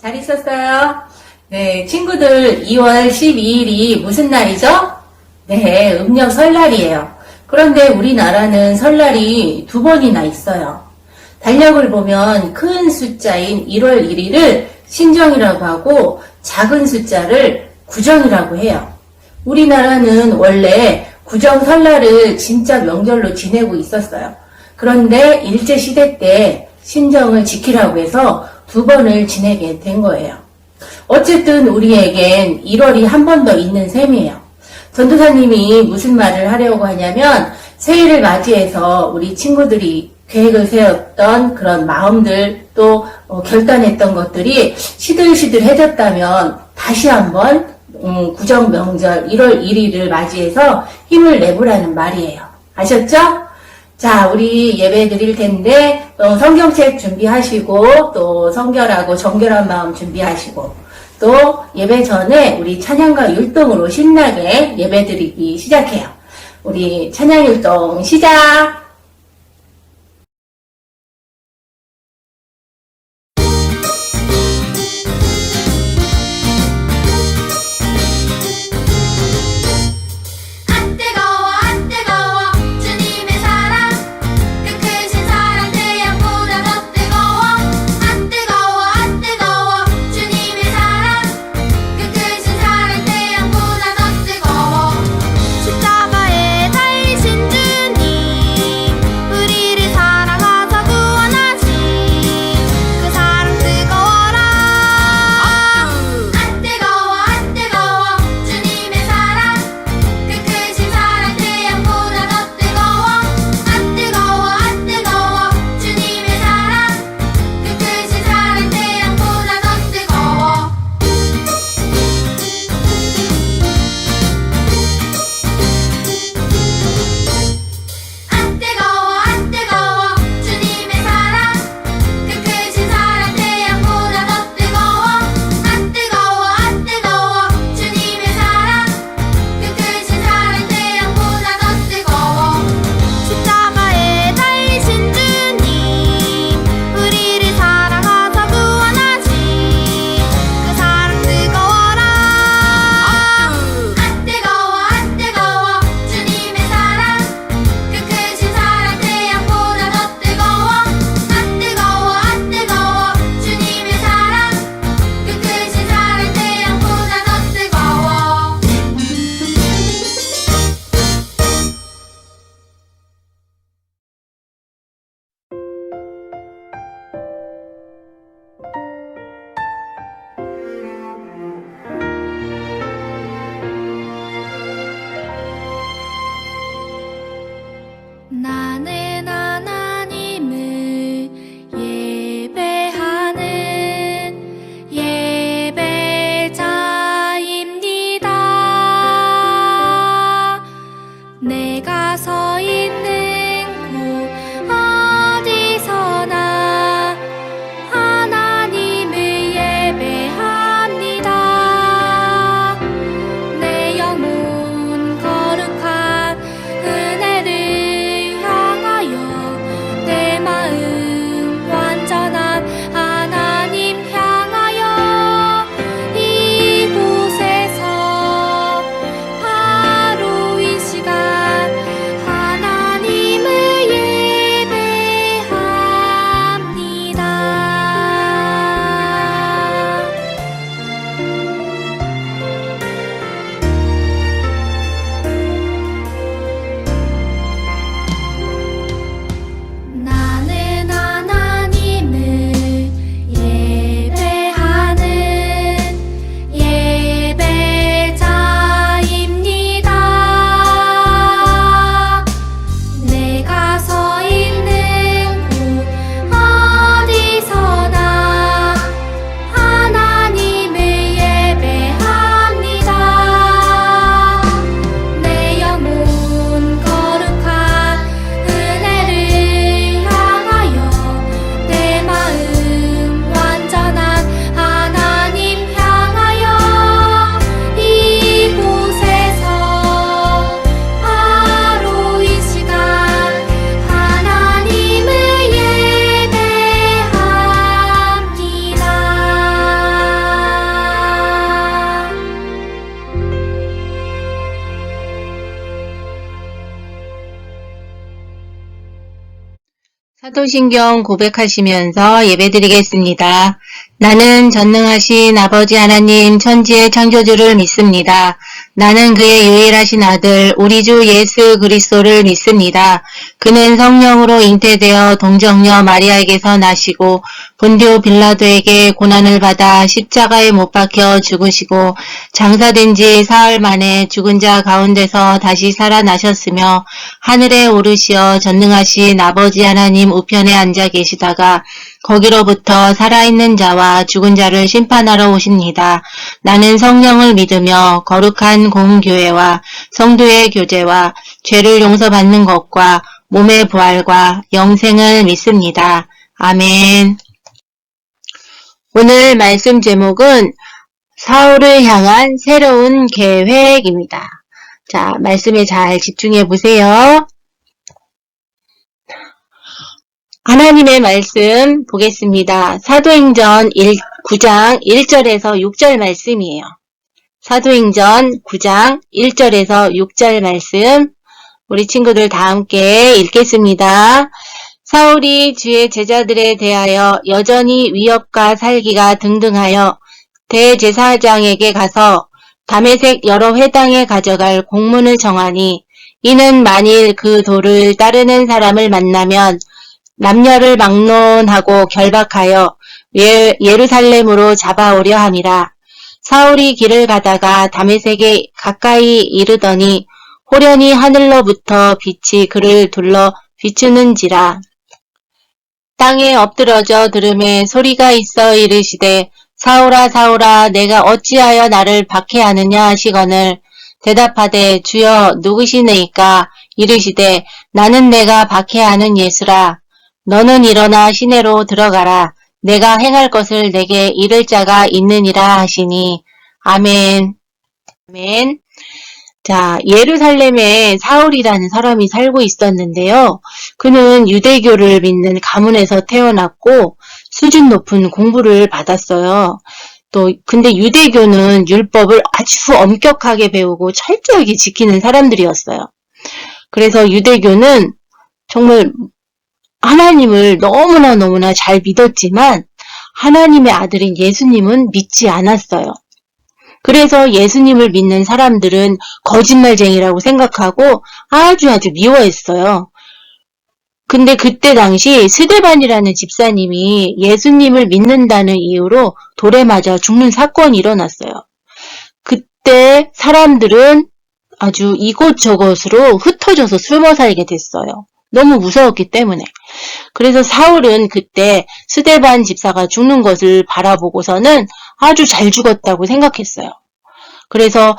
잘 있었어요? 네, 친구들 2월 12일이 무슨 날이죠? 네, 음력 설날이에요. 그런데 우리나라는 설날이 2번이나 있어요. 달력을 보면 큰 숫자인 1월 1일을 신정이라고 하고 작은 숫자를 구정이라고 해요. 우리나라는 원래 구정 설날을 진짜 명절로 지내고 있었어요. 그런데 일제시대 때 신정을 지키라고 해서 2번을 지내게 된 거예요. 어쨌든 우리에겐 1월이 한 번 더 있는 셈이에요. 전도사님이 무슨 말을 하려고 하냐면 새해를 맞이해서 우리 친구들이 계획을 세웠던 그런 마음들 또 결단했던 것들이 시들시들해졌다면 다시 한번 구정 명절 1월 1일을 맞이해서 힘을 내보라는 말이에요. 아셨죠? 자, 우리 예배 드릴 텐데 성경책 준비하시고 또 성결하고 정결한 마음 준비하시고 또 예배 전에 우리 찬양과 율동으로 신나게 예배 드리기 시작해요. 우리 찬양 율동 시작! 십자가에 달리신 주님 사도신경 고백하시면서 예배드리겠습니다. 나는 전능하신 아버지 하나님 천지의 창조주를 믿습니다. 나는 그의 유일하신 아들 우리 주 예수 그리스도를 믿습니다. 그는 성령으로 잉태되어 동정녀 마리아에게서 나시고 본디오 빌라도에게 고난을 받아 십자가에 못 박혀 죽으시고 장사된 지 사흘 만에 죽은 자 가운데서 다시 살아나셨으며 하늘에 오르시어 전능하신 아버지 하나님 우편에 앉아 계시다가 거기로부터 살아있는 자와 죽은 자를 심판하러 오십니다. 나는 성령을 믿으며 거룩한 공교회와 성도의 교제와 죄를 용서받는 것과 몸의 부활과 영생을 믿습니다. 아멘. 오늘 말씀 제목은 사울을 향한 새로운 계획입니다. 자, 말씀에 잘 집중해 보세요. 하나님의 말씀 보겠습니다. 사도행전 9장 1절에서 6절 말씀이에요. 사도행전 9장 1절에서 6절 말씀 우리 친구들 다 함께 읽겠습니다. 사울이 주의 제자들에 대하여 여전히 위협과 살기가 등등하여 대제사장에게 가서 다메섹 여러 회당에 가져갈 공문을 정하니 이는 만일 그 도를 따르는 사람을 만나면 남녀를 막론하고 결박하여 예루살렘으로 잡아오려 함이라. 사울이 길을 가다가 다메섹에 가까이 이르더니 호련히 하늘로부터 빛이 그를 둘러 비추는지라. 땅에 엎드러져 들음에 소리가 있어 이르시되 사울아 사울아 내가 어찌하여 나를 박해하느냐 하시거늘 대답하되 주여 누구시네이까 이르시되 나는 내가 박해하는 예수라. 너는 일어나 시내로 들어가라. 내가 행할 것을 내게 이를 자가 있느니라 하시니. 아멘. 아멘. 자, 예루살렘에 사울이라는 사람이 살고 있었는데요. 그는 유대교를 믿는 가문에서 태어났고 수준 높은 공부를 받았어요. 근데 유대교는 율법을 아주 엄격하게 배우고 철저하게 지키는 사람들이었어요. 그래서 유대교는 정말 하나님을 너무나 잘 믿었지만 하나님의 아들인 예수님은 믿지 않았어요. 그래서 예수님을 믿는 사람들은 거짓말쟁이라고 생각하고 아주 미워했어요. 근데 그때 당시 스데반이라는 집사님이 예수님을 믿는다는 이유로 돌에 맞아 죽는 사건이 일어났어요. 그때 사람들은 아주 이곳저곳으로 흩어져서 숨어 살게 됐어요. 너무 무서웠기 때문에. 그래서 사울은 그때 스데반 집사가 죽는 것을 바라보고서는 아주 잘 죽었다고 생각했어요. 그래서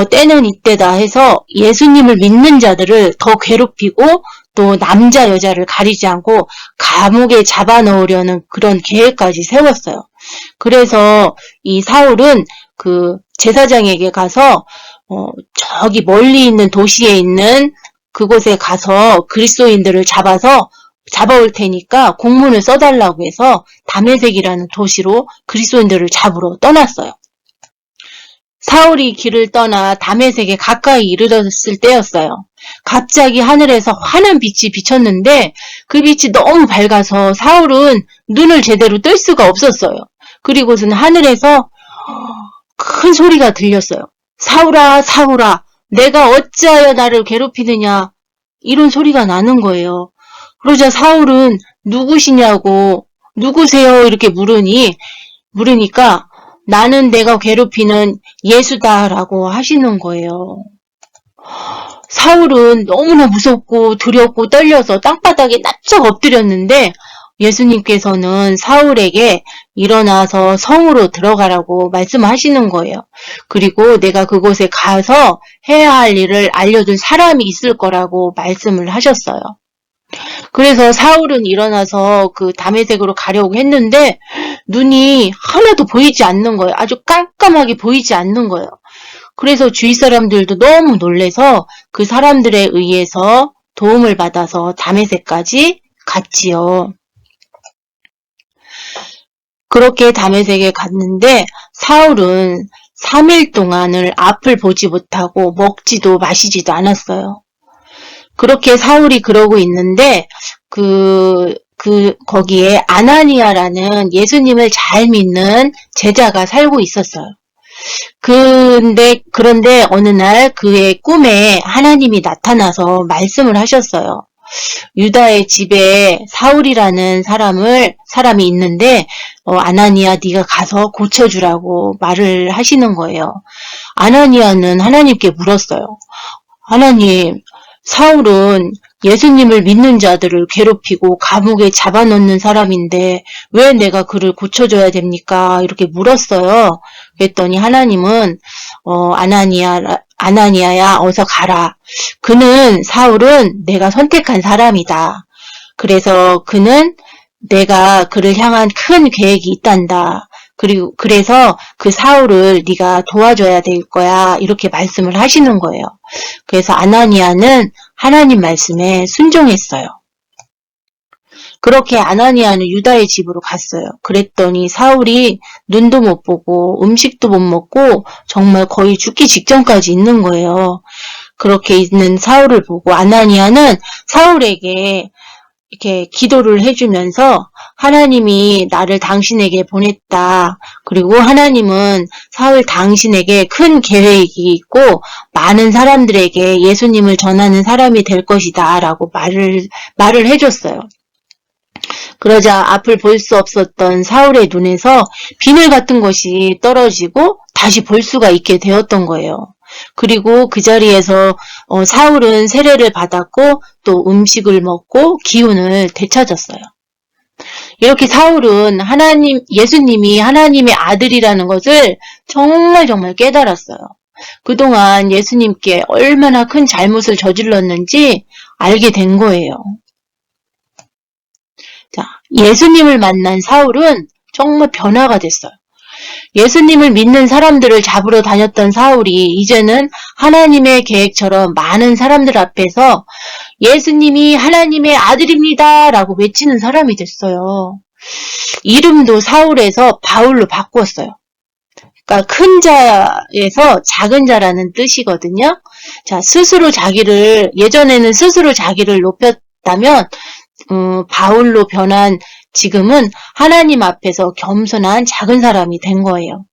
때는 이때다 해서 예수님을 믿는 자들을 더 괴롭히고 또 남자 여자를 가리지 않고 감옥에 잡아넣으려는 그런 계획까지 세웠어요. 그래서 이 사울은 그 제사장에게 가서 저기 멀리 있는 도시에 있는 그곳에 가서 그리스도인들을 잡아올 테니까 공문을 써달라고 해서 다메섹이라는 도시로 그리스도인들을 잡으러 떠났어요. 사울이 길을 떠나 다메섹에 가까이 이르렀을 때였어요. 갑자기 하늘에서 환한 빛이 비쳤는데 그 빛이 너무 밝아서 사울은 눈을 제대로 뜰 수가 없었어요. 그리고선 하늘에서 큰 소리가 들렸어요. 사울아 사울아 내가 어찌하여 나를 괴롭히느냐 이런 소리가 나는 거예요. 그러자 사울은 누구시냐고 누구세요 이렇게 물으니까 나는 내가 괴롭히는 예수다라고 하시는 거예요. 사울은 너무나 무섭고 두렵고 떨려서 땅바닥에 납작 엎드렸는데 예수님께서는 사울에게 일어나서 성으로 들어가라고 말씀하시는 거예요. 그리고 내가 그곳에 가서 해야 할 일을 알려준 사람이 있을 거라고 말씀을 하셨어요. 그래서 사울은 일어나서 그 다메섹으로 가려고 했는데 눈이 하나도 보이지 않는 거예요. 아주 깜깜하게 보이지 않는 거예요. 그래서 주위 사람들도 너무 놀래서 그 사람들에 의해서 도움을 받아서 다메섹까지 갔지요. 그렇게 다메섹에 갔는데 사울은 3일 동안을 앞을 보지 못하고 먹지도 마시지도 않았어요. 그렇게 사울이 그러고 있는데 거기에 아나니아라는 예수님을 잘 믿는 제자가 살고 있었어요. 그런데 어느 날 그의 꿈에 하나님이 나타나서 말씀을 하셨어요. 유다의 집에 사울이라는 사람이 있는데, 아나니아 네가 가서 고쳐주라고 말을 하시는 거예요. 아나니아는 하나님께 물었어요. 하나님, 사울은 예수님을 믿는 자들을 괴롭히고 감옥에 잡아놓는 사람인데 왜 내가 그를 고쳐줘야 됩니까? 이렇게 물었어요. 그랬더니 하나님은 아나니아야 어서 가라. 사울은 내가 선택한 사람이다. 그래서 내가 그를 향한 큰 계획이 있단다. 그래서 그 사울을 네가 도와줘야 될 거야. 이렇게 말씀을 하시는 거예요. 그래서 아나니아는 하나님 말씀에 순종했어요. 그렇게 아나니아는 유다의 집으로 갔어요. 그랬더니 사울이 눈도 못 보고 음식도 못 먹고 정말 거의 죽기 직전까지 있는 거예요. 그렇게 있는 사울을 보고 아나니아는 사울에게 이렇게 기도를 해주면서 하나님이 나를 당신에게 보냈다. 그리고 하나님은 사울 당신에게 큰 계획이 있고 많은 사람들에게 예수님을 전하는 사람이 될 것이다. 라고 말을 해줬어요. 그러자 앞을 볼 수 없었던 사울의 눈에서 비늘 같은 것이 떨어지고 다시 볼 수가 있게 되었던 거예요. 그리고 그 자리에서 사울은 세례를 받았고 또 음식을 먹고 기운을 되찾았어요. 이렇게 사울은 예수님이 하나님의 아들이라는 것을 정말 깨달았어요. 그동안 예수님께 얼마나 큰 잘못을 저질렀는지 알게 된 거예요. 자, 예수님을 만난 사울은 정말 변화가 됐어요. 예수님을 믿는 사람들을 잡으러 다녔던 사울이 이제는 하나님의 계획처럼 많은 사람들 앞에서 예수님이 하나님의 아들입니다 라고 외치는 사람이 됐어요. 이름도 사울에서 바울로 바꾸었어요. 그러니까 큰 자에서 작은 자라는 뜻이거든요. 자, 예전에는 스스로 자기를 높였다면 바울로 변한 지금은 하나님 앞에서 겸손한 작은 사람이 된 거예요.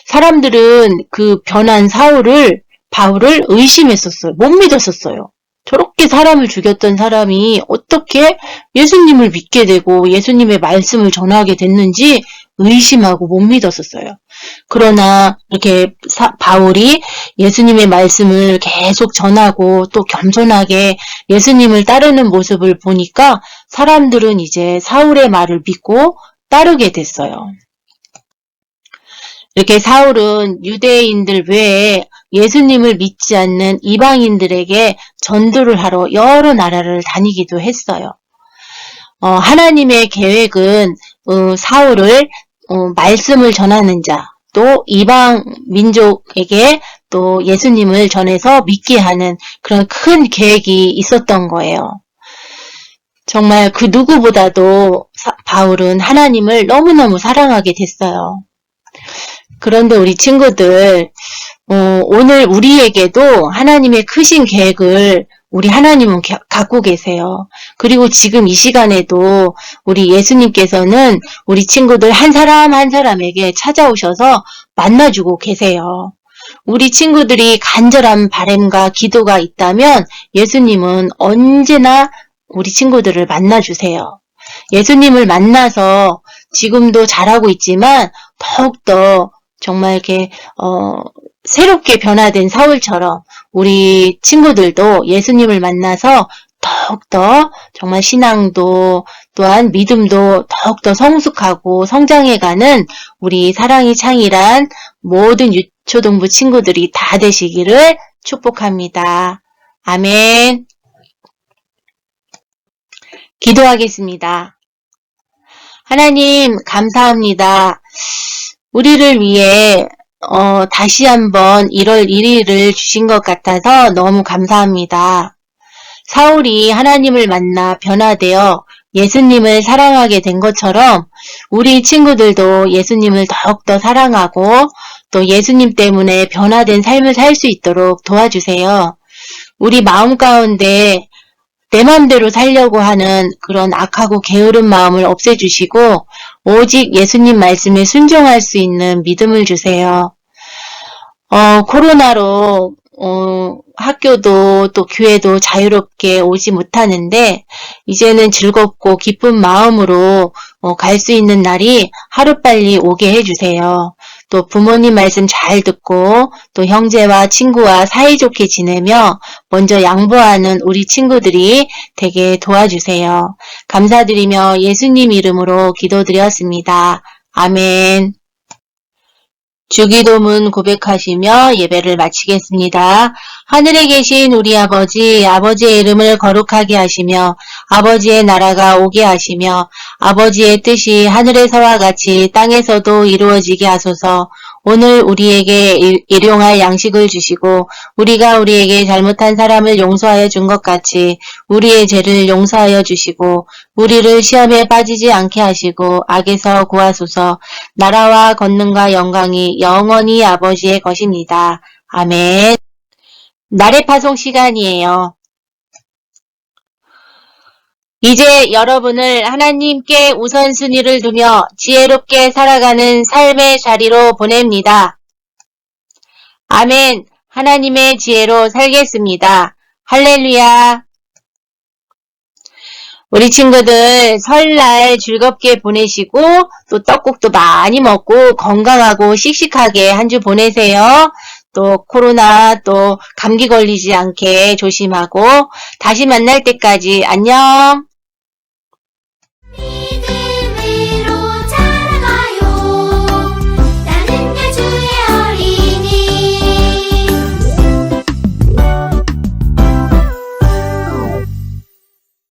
사람들은 그 변한 바울을 의심했었어요. 못 믿었었어요. 저렇게 사람을 죽였던 사람이 어떻게 예수님을 믿게 되고 예수님의 말씀을 전하게 됐는지 의심하고 못 믿었었어요. 그러나 이렇게 바울이 예수님의 말씀을 계속 전하고 또 겸손하게 예수님을 따르는 모습을 보니까 사람들은 이제 사울의 말을 믿고 따르게 됐어요. 이렇게 사울은 유대인들 외에 예수님을 믿지 않는 이방인들에게 전도를 하러 여러 나라를 다니기도 했어요. 하나님의 계획은 사울을 말씀을 전하는 자, 또 이방 민족에게 또 예수님을 전해서 믿게 하는 그런 큰 계획이 있었던 거예요. 정말 그 누구보다도 바울은 하나님을 너무너무 사랑하게 됐어요. 그런데 우리 친구들, 오늘 우리에게도 하나님의 크신 계획을 우리 하나님은 갖고 계세요. 그리고 지금 이 시간에도 우리 예수님께서는 우리 친구들 한 사람 한 사람에게 찾아오셔서 만나주고 계세요. 우리 친구들이 간절한 바람과 기도가 있다면 예수님은 언제나 우리 친구들을 만나주세요. 예수님을 만나서 지금도 잘하고 있지만 더욱더 정말 이렇게 새롭게 변화된 사울처럼 우리 친구들도 예수님을 만나서 더욱더 정말 신앙도 또한 믿음도 더욱더 성숙하고 성장해가는 우리 사랑이 창이란 모든 유초동부 친구들이 다 되시기를 축복합니다. 아멘. 기도하겠습니다. 하나님 감사합니다. 우리를 위해 다시 한번 1월 1일을 주신 것 같아서 너무 감사합니다. 사울이 하나님을 만나 변화되어 예수님을 사랑하게 된 것처럼 우리 친구들도 예수님을 더욱더 사랑하고 또 예수님 때문에 변화된 삶을 살 수 있도록 도와주세요. 우리 마음 가운데 내 맘대로 살려고 하는 그런 악하고 게으른 마음을 없애주시고 오직 예수님 말씀에 순종할 수 있는 믿음을 주세요. 코로나로 학교도 또 교회도 자유롭게 오지 못하는데 이제는 즐겁고 기쁜 마음으로 갈 수 있는 날이 하루빨리 오게 해주세요. 또 부모님 말씀 잘 듣고 또 형제와 친구와 사이좋게 지내며 먼저 양보하는 우리 친구들이 되게 도와주세요. 감사드리며 예수님 이름으로 기도드렸습니다. 아멘. 주기도문 고백하시며 예배를 마치겠습니다. 하늘에 계신 우리 아버지, 아버지의 이름을 거룩하게 하시며 아버지의 나라가 오게 하시며 아버지의 뜻이 하늘에서와 같이 땅에서도 이루어지게 하소서. 오늘 우리에게 일용할 양식을 주시고 우리가 우리에게 잘못한 사람을 용서하여 준 것 같이 우리의 죄를 용서하여 주시고 우리를 시험에 빠지지 않게 하시고 악에서 구하소서. 나라와 권능과 영광이 영원히 아버지의 것입니다. 아멘. 나래 파송 시간이에요. 이제 여러분을 하나님께 우선순위를 두며 지혜롭게 살아가는 삶의 자리로 보냅니다. 아멘. 하나님의 지혜로 살겠습니다. 할렐루야. 우리 친구들 설날 즐겁게 보내시고 또 떡국도 많이 먹고 건강하고 씩씩하게 한 주 보내세요. 또 코로나 또 감기 걸리지 않게 조심하고 다시 만날 때까지 안녕.